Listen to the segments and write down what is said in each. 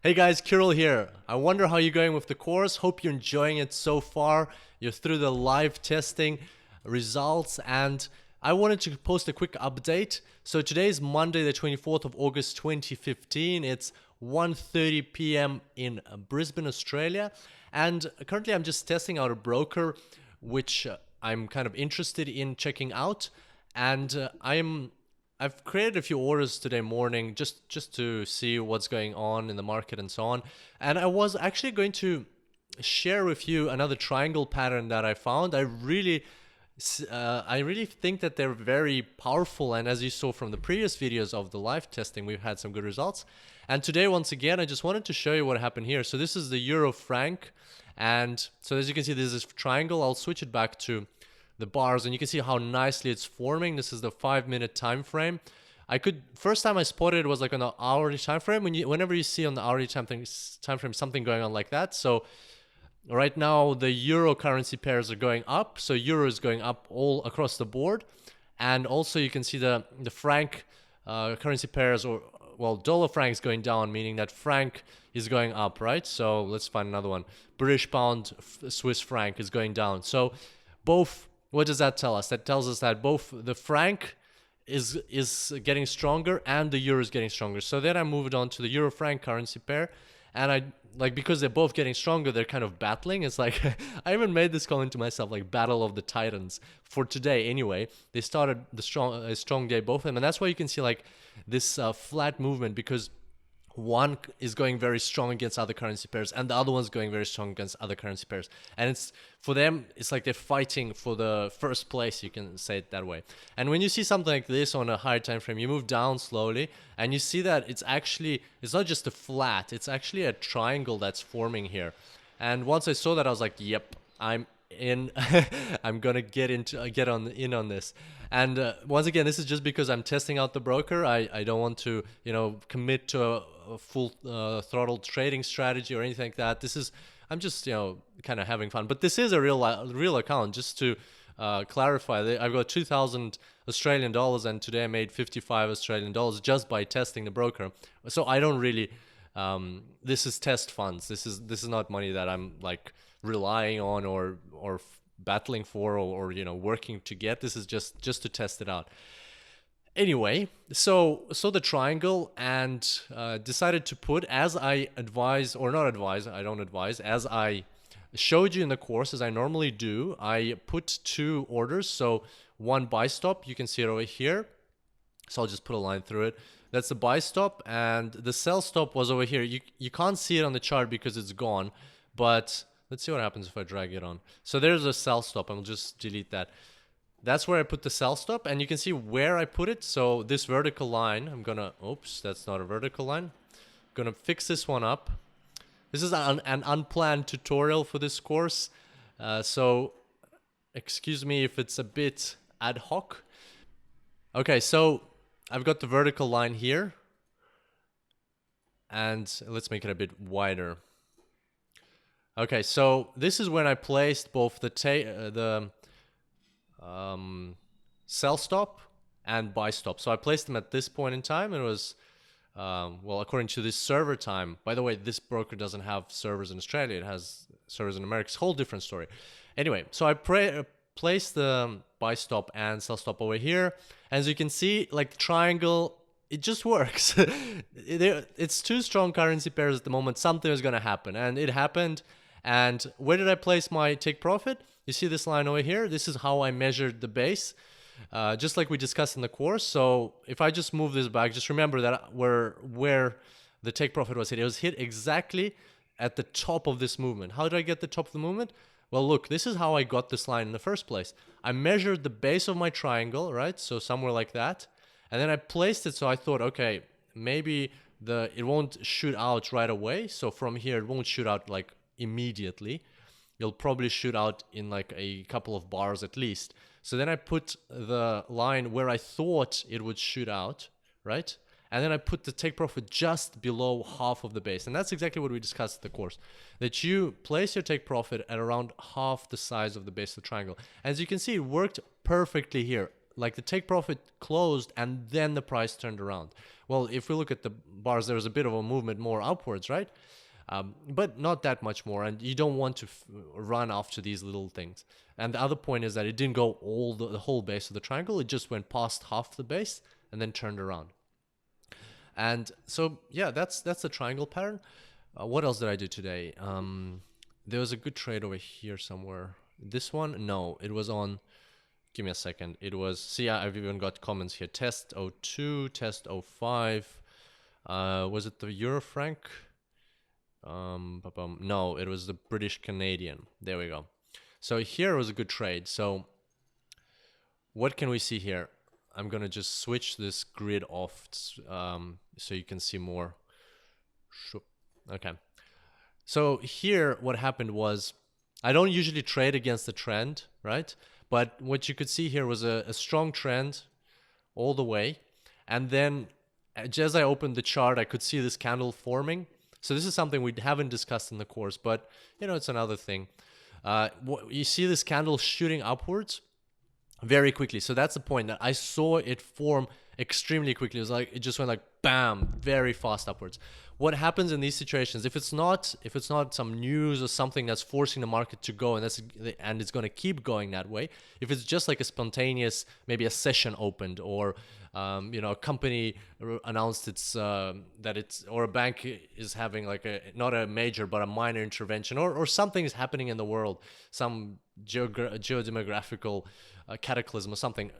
Hey guys, Kirill here. I wonder how you're going with the course. Hope you're enjoying it so far. You're through the live testing results, and I wanted to post a quick update. So today is Monday, the 24th of August 2015. It's 1:30 p.m. in Brisbane, Australia, and currently I'm just testing out a broker which I'm kind of interested in checking out, and I've created a few orders today morning just to see what's going on in the market and so on. And I was actually going to share with you another triangle pattern that I found. I really think that they're very powerful, and as you saw from the previous videos of the live testing, we've had some good results. And today, once again, I just wanted to show you what happened here. So this is the euro franc, and so as you can see, this is triangle. I'll switch it back to the bars, and you can see how nicely it's forming. This is the 5-minute time frame. First time I spotted it was like on the hourly time frame. Whenever you see on the hourly time frame something going on like that. So right now the euro currency pairs are going up. So euro is going up all across the board, and also you can see the franc currency pairs, or well, dollar franc is going down, meaning that franc is going up, right? So let's find another one. British pound, Swiss franc is going down. So both. What does that tell us? That tells us that both the franc is getting stronger and the euro is getting stronger. So then I moved on to the euro franc currency pair, and because they're both getting stronger, they're kind of battling. It's like I even made this comment to myself, like battle of the titans for today. Anyway, they started a strong day, both of them, and that's why you can see like this flat movement, because one is going very strong against other currency pairs and the other one's going very strong against other currency pairs, and it's for them, it's like they're fighting for the first place, you can say it that way. And when you see something like this on a higher time frame, you move down slowly and you see that it's not just a flat, it's actually a triangle that's forming here. And once I saw that, I was like, yep, I'm in. I'm gonna get in on this. And once again, this is just because I'm testing out the broker. I don't want to commit to a full throttle trading strategy or anything like that. I'm just kind of having fun. But this is a real account. Just to clarify, I've got 2,000 Australian dollars, and today I made 55 Australian dollars just by testing the broker. So I don't really. This is test funds. This is not money that I'm like relying on or battling for or working to get. This is just to test it out. Anyway, so the triangle, and decided to put, as I advise, or not advise, I don't advise, as I showed you in the course, as I normally do, I put two orders. So one buy stop, you can see it over here. So I'll just put a line through it. That's the buy stop, and the sell stop was over here. You can't see it on the chart because it's gone, but let's see what happens if I drag it on. So there's a sell stop, and we'll just delete that. That's where I put the sell stop, and you can see where I put it. So this vertical line, oops, that's not a vertical line. I'm gonna fix this one up. This is an unplanned tutorial for this course, so excuse me if it's a bit ad hoc. Okay, so I've got the vertical line here, and let's make it a bit wider. Okay, so this is when I placed both the sell stop and buy stop. So I placed them at this point in time, and it was, well, according to this server time. By the way, this broker doesn't have servers in Australia. It has servers in America. It's a whole different story. Anyway, so I placed the buy stop and sell stop over here. As you can see, like triangle, it just works. It's two strong currency pairs at the moment. Something is going to happen, and it happened. And where did I place my take profit? You see this line over here? This is how I measured the base, just like we discussed in the course. So if I just move this back, just remember that where the take profit was hit. It was hit exactly at the top of this movement. How did I get the top of the movement? Well, look, this is how I got this line in the first place. I measured the base of my triangle, right? So somewhere like that. And then I placed it, so I thought, okay, maybe it won't shoot out right away. So from here, it won't shoot out like immediately. You'll probably shoot out in like a couple of bars at least. So then I put the line where I thought it would shoot out, right? And then I put the take profit just below half of the base. And that's exactly what we discussed in the course, that you place your take profit at around half the size of the base of the triangle. As you can see, it worked perfectly here. Like the take profit closed and then the price turned around. well, if we look at the bars, there was a bit of a movement more upwards, right? But not that much more, and you don't want to run after these little things. And the other point is that it didn't go all the whole base of the triangle. It just went past half the base and then turned around. And so yeah, that's the triangle pattern. What else did I do today? There was a good trade over here somewhere. This one, no, it was on. Give me a second. It was. See, I've even got comments here. Test 02, test 05. Was it the Euro franc? No, it was the British Canadian. There we go. So here was a good trade. So what can we see here? I'm gonna just switch this grid off so you can see more. Okay. So here what happened was, I don't usually trade against the trend, right? But what you could see here was a strong trend all the way. And then just as I opened the chart, I could see this candle forming. So this is something we haven't discussed in the course, but you know, it's another thing. You see this candle shooting upwards very quickly. So that's the point, that I saw it form extremely quickly. It was like, it just went like bam, very fast upwards. What happens in these situations, if it's not some news or something that's forcing the market to go, and it's going to keep going that way, if it's just like a spontaneous, maybe a session opened, or you know, a company announced or a bank is having like not a major but a minor intervention, or something is happening in the world, some geodemographical cataclysm or something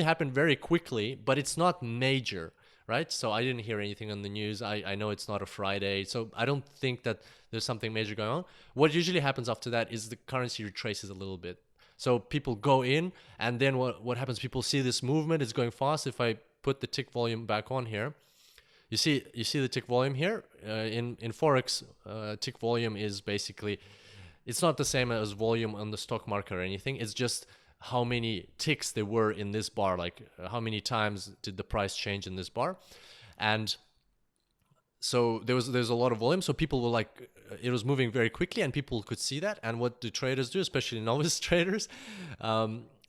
happened very quickly, but it's not major, right? So I didn't hear anything on the news. I know it's not a Friday, so I don't think that there's something major going on. What usually happens after that is the currency retraces a little bit. So people go in, and then what happens, people see this movement, it's going fast. If I put the tick volume back on here, you see the tick volume here. In Forex, tick volume is basically, it's not the same as volume on the stock market or anything. It's just how many ticks there were in this bar, like how many times did the price change in this bar. And so there's a lot of volume, so people were like, it was moving very quickly, and people could see that. And what do traders do, especially novice traders,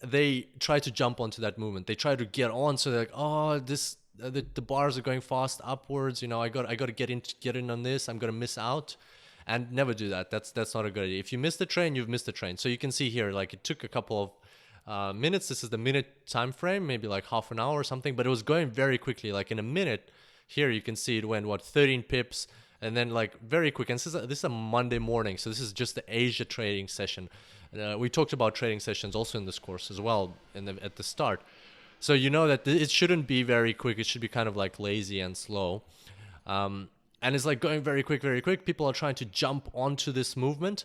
they try to jump onto that movement. They try to get on, so they're like, oh, the bars are going fast upwards, you know, I got to get in on this, I'm gonna miss out. And never do that. That's not a good idea. If you miss the train, you've missed the train. So you can see here, like, it took a couple of minutes. This is the minute time frame, maybe like half an hour or something, but it was going very quickly. Like in a minute, here you can see it went 13 pips, and then like very quick. And this is a Monday morning, so this is just the Asia trading session. We talked about trading sessions also in this course as well at the start. So you know that it shouldn't be very quick. It should be kind of like lazy and slow. And it's like going very quick, very quick. People are trying to jump onto this movement.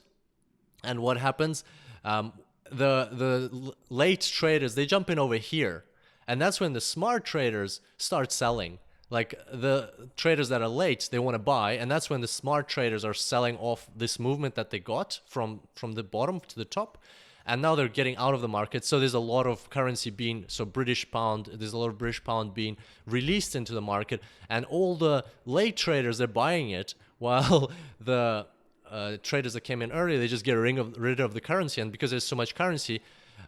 And what happens? The late traders, they jump in over here. And that's when the smart traders start selling. Like the traders that are late, they want to buy. And that's when the smart traders are selling off this movement that they got from the bottom to the top. And now they're getting out of the market. So there's a lot of currency British pound, there's a lot of British pound being released into the market. And all the late traders, they're buying it, while the traders that came in earlier, they just get rid of the currency. And because there's so much currency,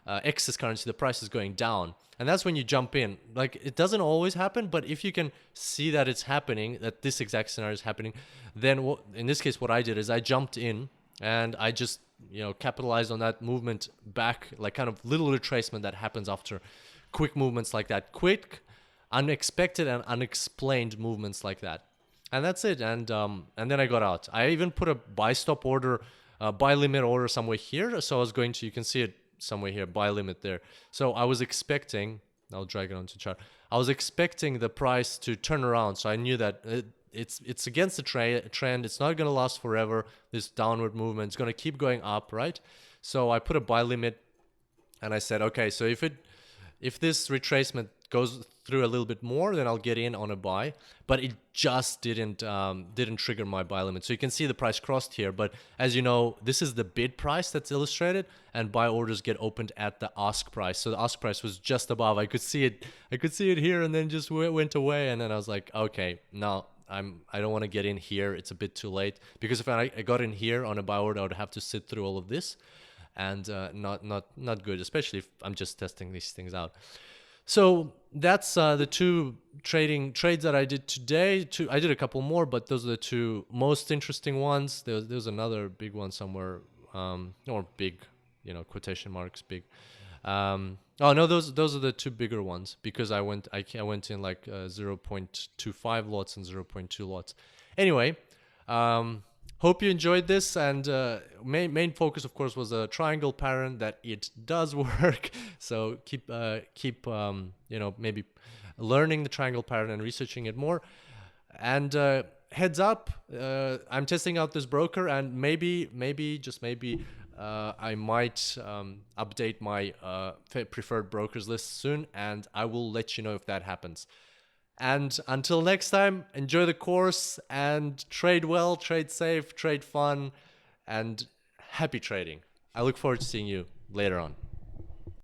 excess currency, the price is going down. And that's when you jump in. Like, it doesn't always happen, but if you can see that it's happening, that this exact scenario is happening, then in this case, what I did is I jumped in and I just, capitalized on that movement back, like kind of little retracement that happens after quick movements like that. Quick, unexpected, and unexplained movements like that. And that's it. And then I got out. I even put a buy stop order, buy limit order somewhere here. So I was going to, you can see it somewhere here, buy limit there. So I was expecting, I'll drag it onto the chart. I was expecting the price to turn around. So I knew that it's against the trend. It's not going to last forever. This downward movement, it's going to keep going up, right? So I put a buy limit, and I said, okay, so if this retracement goes through a little bit more, then I'll get in on a buy. But it just didn't trigger my buy limit. So you can see the price crossed here. But as you know, this is the bid price that's illustrated, and buy orders get opened at the ask price. So the ask price was just above. I could see it here, and then just went away. And then I was like, okay, no, I don't want to get in here. It's a bit too late, because if I got in here on a buy order, I would have to sit through all of this, and not good, especially if I'm just testing these things out. So that's the two trading trades that I did today. I did a couple more, but those are the two most interesting ones. There's another big one somewhere, or big, quotation marks, big. Oh no, those are the two bigger ones because I went in like 0.25 lots and 0.2 lots. Anyway, hope you enjoyed this, and main focus of course was a triangle pattern that it does work. So keep maybe learning the triangle pattern and researching it more. And heads up, I'm testing out this broker, and maybe just maybe I might update my preferred brokers list soon, and I will let you know if that happens. And until next time, enjoy the course and trade well, trade safe, trade fun, and happy trading. I look forward to seeing you later on.